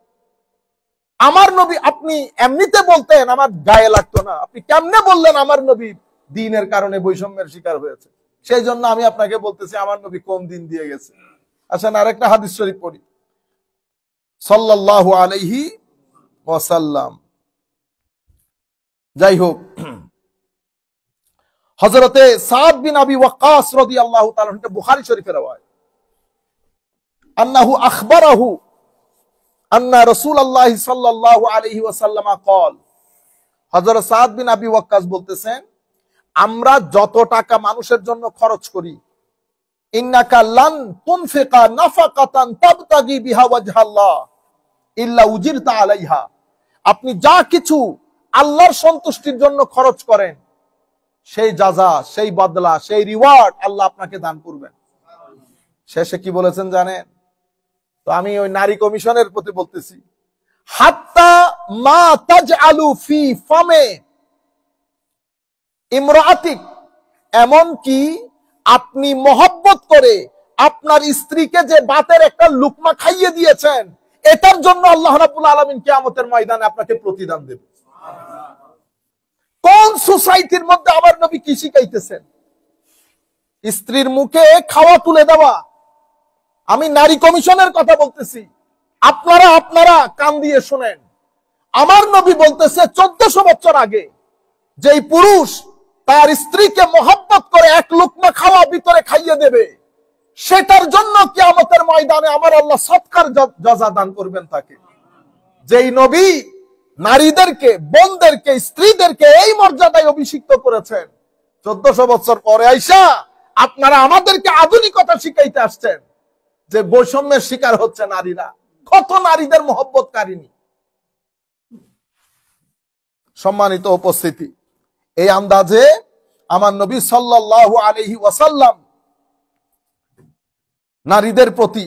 আমার নবী, আপনি এমনিতে বলতেন আমার গায়ে লাগতো না, আপনি কেমনে বললেন আমার নবী দ্বীনের কারণে বৈষম্যের শিকার হয়েছে? সেই জন্য আমি আপনাকে বলতেছি আমার নবী কোন দিন দিয়ে গেছে। আসেন আরেকটা হাদিস শরীফ পড়ি। সাল্লাল্লাহু আলাইহি ওয়াসাল্লাম, যাই হোক, হযরতে সাদ বিন আবি ওয়াক্কাস রাদিয়াল্লাহু তাআলা, এটা বুখারী শরীফের রাওয়ায়াত, আন্নাহু আখবারাহু আন্না রাসূলুল্লাহ সাল্লাল্লাহু আলাইহি ওয়াসাল্লাম ক্বাল। হযরত সাদ বিন আবি ওয়াক্কাস বলতেছেন, আমরা যত টাকা মানুষের জন্য খরচ করি, ইন্নাকা লান তুনফিকা নাফাকাতান তাবতাগি বিহা ওয়াজহাল্লাহ ইল্লা উজিরতা আলাইহা। আপনি যা কিছু আল্লাহর সন্তুষ্টির জন্য খরচ করেন, সেই জাযা, সেই বদলা, সেই রিওয়ার্ড আল্লাহ আপনাকে দান করবেন। শেষে কি বলেছেন জানেন? তো আমি ওই নারী কমিশনের প্রতি বলতেছি, হাত্তা মা তাজআলু ফি ফামে ইমরাআতিক, এমন কি আপনি মহব্বত করে আপনার স্ত্রীকে যে বাতের একটা লুকমা খাইয়ে দিয়েছেন, এটার জন্য আল্লাহ রাব্বুল আলামিন কিয়ামতের ময়দানে আপনাকে প্রতিদান দেবে। কোন সোসাইটির মধ্যে আমার নবী কি শিখাইতেছেন? স্ত্রীর মুখে খাওয়া তুলে দেওয়া। আমি নারী কমিশনের কথা বলতেছি, আপনারা কান দিয়ে শুনেন। আমার নবী বলতেছে 1400 বছর আগে যেই পুরুষ তার স্ত্রীকে মহব্বত করে এক লুকমা খাওয়া ভিতরে খাইয়ে দেবে, সেটার জন্য কিয়ামতের ময়দানে আমার আল্লাহ সৎকার জাযা দান করবেন তাকে। যেই নবী নারীদেরকে, বোনদেরকে, স্ত্রীদেরকে এই মর্যাদায় অভিষিক্ত করেছেন, 1400 বছর পরে আইসা আপনারা আমাদেরকে আধুনিকতা শিখাইতে আসছেন যে বৈষম্যের শিকার হচ্ছে নারীরা। কত নারীদের মহব্বতকারিনী। সম্মানিত উপস্থিতি, এই আন্দাজে আমার নবী সাল্লাল্লাহু আলাইহি ওয়াসাল্লাম নারীদের প্রতি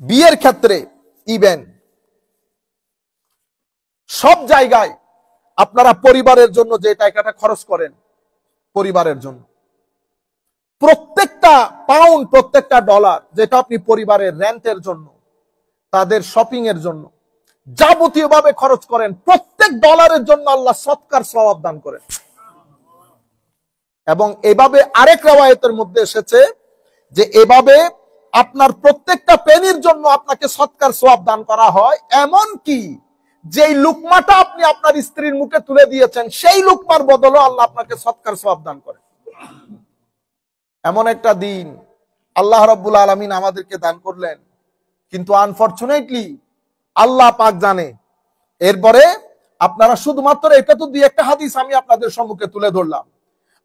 বিয়ের ক্ষেত্রে ইভেন সব জায়গায় আপনারা পরিবারের জন্য যে টাকাটা খরচ করেন, পরিবারের জন্য প্রত্যেকটা পাউন্ড, প্রত্যেকটা ডলার যেটা আপনি পরিবারের রেন্টের জন্য, তাদের শপিং এর জন্য যাবতীয়ভাবে খরচ করেন, প্রত্যেক ডলারের জন্য আল্লাহ সৎকার সওয়াব দান করেন। এবং এভাবে আরেক riwayতের মধ্যে এসেছে যে এভাবে আপনার প্রত্যেকটা পেনির জন্য আপনাকে সৎকার সওয়াব দান করা হয়। এমন কি যেই লুকমাটা আপনি আপনার স্ত্রীর মুখে তুলে দিয়েছেন, সেই লুকমার বদলে আল্লাহ আপনাকে সৎকার সওয়াব দান করেন। এমন একটা দিন আল্লাহ রাব্বুল আলামিন আমাদেরকে দান করলেন, কিন্তু আনফরচুনেটলি আল্লাহ পাক জানে। এরপরে আপনারা শুধুমাত্র এটা তো দুই একটা হাদিস আমি আপনাদের সম্মুখে তুলে ধরলাম।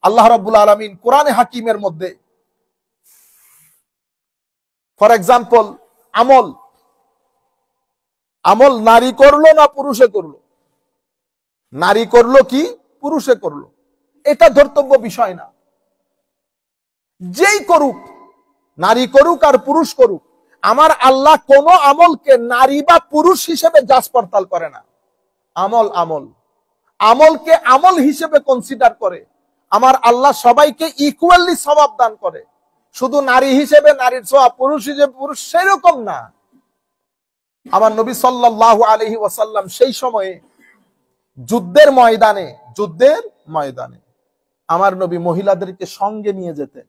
আল্লাহ রাব্বুল আলামিন কোরআনে হাকিমের মধ্যে ফর এক্সাম্পল আমল, আমল নারী করলো না পুরুষে করলো, নারী করলো কি পুরুষে করলো, এটা ধর্তব্য বিষয় না। যেই করুক, নারী করুক আর পুরুষ করুক, আমার আল্লাহ কোন আমলকে নারী বা পুরুষ হিসেবে যাচ পড়তাল করে না। আমল আমল, আমলকে আমল হিসেবে কনসিডার করে। আমার আল্লাহ সবাইকে ইকুয়ালি সওয়াব দান করে। শুধু নারী হিসেবে নারীর সওয়াব, পুরুষ হিসেবে পুরুষ, সেরকম না। আমার নবী সাল্লাল্লাহু আলাইহি ওয়াসাল্লাম সেই সময়ে যুদ্ধের ময়দানে আমার নবী মহিলাদেরকে সঙ্গে নিয়ে যেতেন।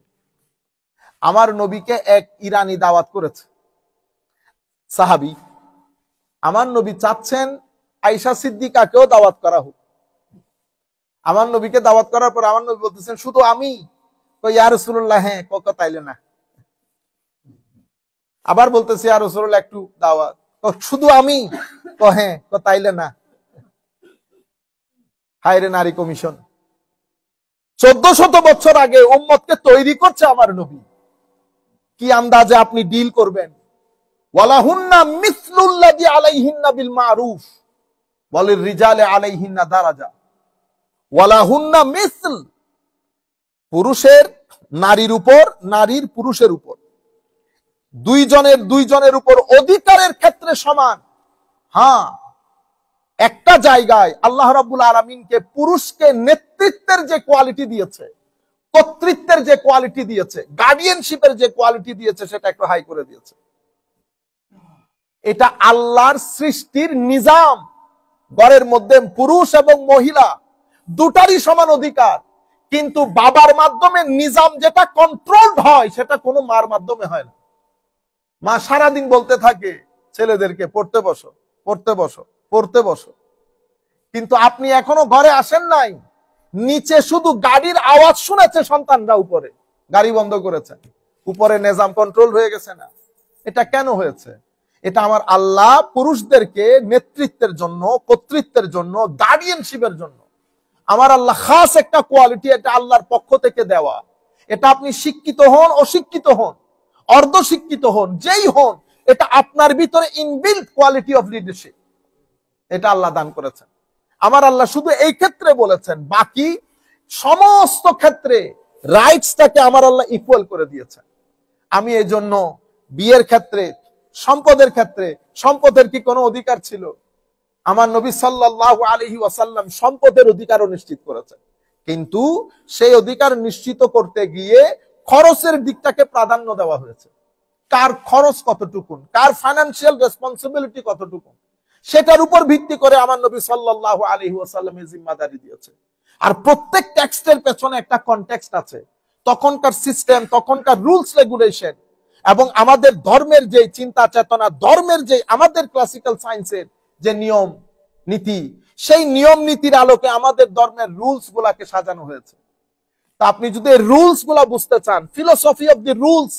আমার নবীকে এক ইরানি দাওয়াত করেছে সাহাবী। আমার নবী চাচ্ছেন আয়েশা সিদ্দিকাকেও দাওয়াত করা হোক। আমার নবীকে দাওয়াত করার পর আমার নবী বলতেছেন শুধু আমি? তো ইয়া রাসূলুল্লাহ, হ্যাঁ। তাইলে না। আবার বলতেছে ইয়া রাসূলুল্লাহ একটু দাওয়াত। তো শুধু আমি? হ্যাঁ। তাইলে না। হায়রে নারী কমিশন! 1400 বছর আগে উম্মতকে তৈরি করছে আমার নবী। কি আন্দাজে আপনি ডিল করবেন? ওয়ালাহুন্না মিসলুল্লাযী আলাইহিন্না বিল মারুফ ওয়ালির রিজালি আলাইহিন্না দারাজা। ওয়ালাহুন্না মিসল, পুরুষের নারীর উপর, নারীর পুরুষের উপর, দুইজনের উপর অধিকারের ক্ষেত্রে সমান। হ্যাঁ, একটা জায়গায় আল্লাহ রাব্বুল আলামিনকে পুরুষকে নেতৃত্বের যে কোয়ালিটি দিয়েছে, কর্তৃত্বের যে কোয়ালিটি দিয়েছে, গার্ডিয়ানশিপের যে কোয়ালিটি দিয়েছে, সেটা একটু হাই করে দিয়েছে। এটা আল্লাহর সৃষ্টির নিজাম। ঘরের মধ্যে পুরুষ এবং মহিলা দুটারই সমান অধিকার, কিন্তু বাবার মাধ্যমে নিজাম যেটা কন্ট্রোলড হয়, সেটা কোনো মার মাধ্যমে হয় না। মা সারাদিন বলতে থাকে ছেলেদেরকে পড়তে বসো, পড়তে বসো, পড়তে বসো, কিন্তু আপনি এখনো ঘরে আসেন নাই, নিচে শুধু গাড়ির আওয়াজ শুনেছে সন্তানরা, উপরে গাড়ি বন্ধ করেছে, উপরে নিজাম কন্ট্রোল হয়ে গেছে না। এটা কেন হয়েছে? এটা আমার আল্লাহ পুরুষদেরকে নেতৃত্বের জন্য, কর্তৃত্বের জন্য, গার্ডিয়ানশিপের জন্য আমার আল্লাহ খাস একটা কোয়ালিটি, এটা আল্লাহর পক্ষ থেকে দেওয়া। এটা আপনি শিক্ষিত হন, অশিক্ষিত হন, অর্ধশিক্ষিত হন, যেই হন, এটা আপনার ভিতরে ইনবিল্ট কোয়ালিটি অফ লিডারশিপ, এটা আল্লাহ দান করেছেন। আমার আল্লাহ শুধু এই ক্ষেত্রে বলেছেন, বাকি সমস্ত ক্ষেত্রে রাইটসটাকে আমার আল্লাহ ইকুয়াল করে দিয়েছেন। আমি এই জন্য বিয়ের ক্ষেত্রে, সম্পদের ক্ষেত্রে, সম্পদের কি কোনো অধিকার ছিল? আমার নবী সাল্লাল্লাহু আলাইহি ওয়াসাল্লাম সম্পদের অধিকারও নিশ্চিত করেছেন, কিন্তু সেই অধিকার নিশ্চিত করতে গিয়ে খরচের দিকটাকে প্রাধান্য দেওয়া হয়েছে। কার খরচ কতটুকু, কার ফাইন্যান্সিয়াল রেসপন্সিবিলিটি কতটুকু, সেটার উপর ভিত্তি করে আমার নবী সাল্লাল্লাহু আলাইহি ওয়াসাল্লাম এই জিম্মাদারি দিয়েছে। আর প্রত্যেক টেক্সটের পেছনে একটা কনটেক্সট আছে, তখনকার সিস্টেম, তখনকার রুলস রেগুলেশন, এবং আমাদের ধর্মের যে চিন্তা চেতনা, ধর্মের যে আমাদের ক্লাসিক্যাল সায়েন্সের যে নিয়ম নীতি, সেই নিয়ম নীতির আলোকে আমাদের ধর্মের রুলস গুলাকে সাজানো হয়েছে। তা আপনি যদি রুলস গুলা বুঝতে চান, ফিলোসফি অফ দি রুলস,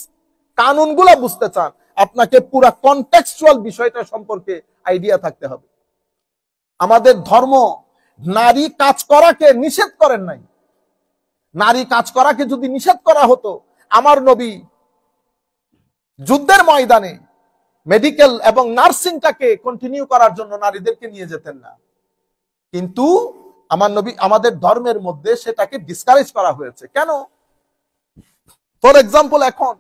কানুন গুলা বুঝতে চান, আপনাকে পুরা কনটেক্সচুয়াল বিষয়টা সম্পর্কে আইডিয়া থাকতে হবে। আমাদের ধর্ম নারী কাজ করাকে নিষেধ করেন নাই। নারী কাজ করাকে যদি নিষেধ করা হতো, আমার নবী যুদ্ধের ময়দানে মেডিকেল এবং নার্সিংটাকে কন্টিনিউ করার জন্য নারীদেরকে নিয়ে যেতেন না। কিন্তু আমার নবী, আমাদের ধর্মের মধ্যে সেটাকে ডিসকারেজ করা হয়েছে। কেন? ফর এক্সাম্পল, এখন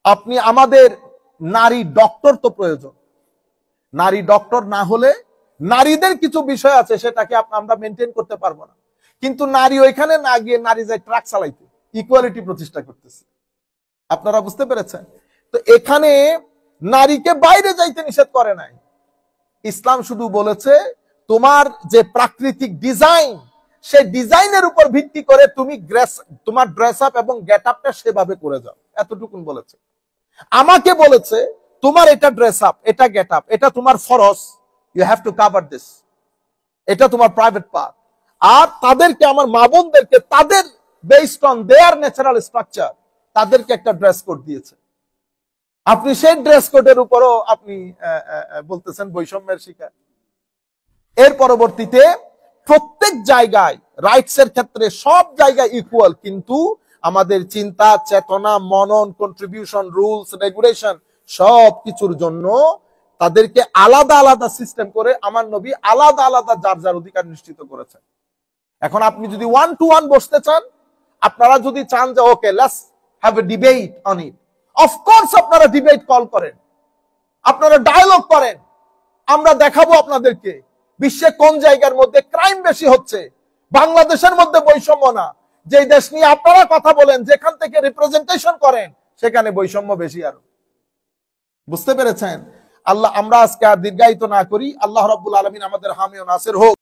আপনি, আমাদের নারী ডক্টর তো প্রয়োজন। নারী ডক্টর না হলে নারীদের কিছু বিষয় আছে সেটাকে আমরা মেনটেন করতে পারবো না। কিন্তু নারী ওইখানে না গিয়ে নারী যায় ট্রাক চালাইতে, ইকুয়ালিটি প্রতিষ্ঠা করতেছে। আপনারা বুঝতে পেরেছেন? তো এখানে নারীকে বাইরে যাইতে নিষেধ করে নাই। ইসলাম শুধু বলেছে তোমার যে প্রাকৃতিক ডিজাইন, সেই ডিজাইনের উপর ভিত্তি করে তুমি তোমার ড্রেস আপ এবং গেট আপটা সেভাবে করে যাও, এতটুকুন বলেছে। আমাকে বলেছে তোমার এটা ড্রেস আপ, এটা গেট আপ, এটা তোমার ফরজ, you have to cover this, এটা তোমার প্রাইভেট পার্ট। আর তাদেরকে, আমার মা বোনদেরকে, তাদের based on their natural structure, তাদেরকে একটা ড্রেস কোড দিয়েছে। আপনি সেই ড্রেস কোডের উপরও আপনি বলতেছেন বৈষম্যের শিকার। এর পরবর্তীতে প্রত্যেক জায়গায় রাইটস এর ক্ষেত্রে সব জায়গায় ইকুয়াল, কিন্তু আমাদের চিন্তা, চেতনা, মনন, কন্ট্রিবিউশন, রুলস, রেগুলেশন সব কিছুর জন্য তাদেরকে আলাদা আলাদা সিস্টেম করে আমার নবী আলাদা আলাদা যার যার অধিকার নিশ্চিত করেছেন। এখন আপনি যদি 1-to-1 বসতে চান, আপনারা যদি চান যে okay let's have a debate on it, of course আপনারা ডিবেট কল করেন, আপনারা ডায়ালগ করেন। আমরা দেখাবো আপনাদেরকে বিশ্বে কোন জায়গার মধ্যে ক্রাইম বেশি হচ্ছে। বাংলাদেশের মধ্যে বৈষম্য না, যে দেশ নিয়ে আপনারা কথা বলেন, যেখান থেকে রিপ্রেজেন্টেশন করেন, সেখানে বৈষম্য বেশি। আরো বুঝতে পেরেছেন? আল্লাহ, আমরা আজকে আর দীর্ঘায়িত না করি। আল্লাহ রাব্বুল আলামিন আমাদের হামি ও নাসির হোক।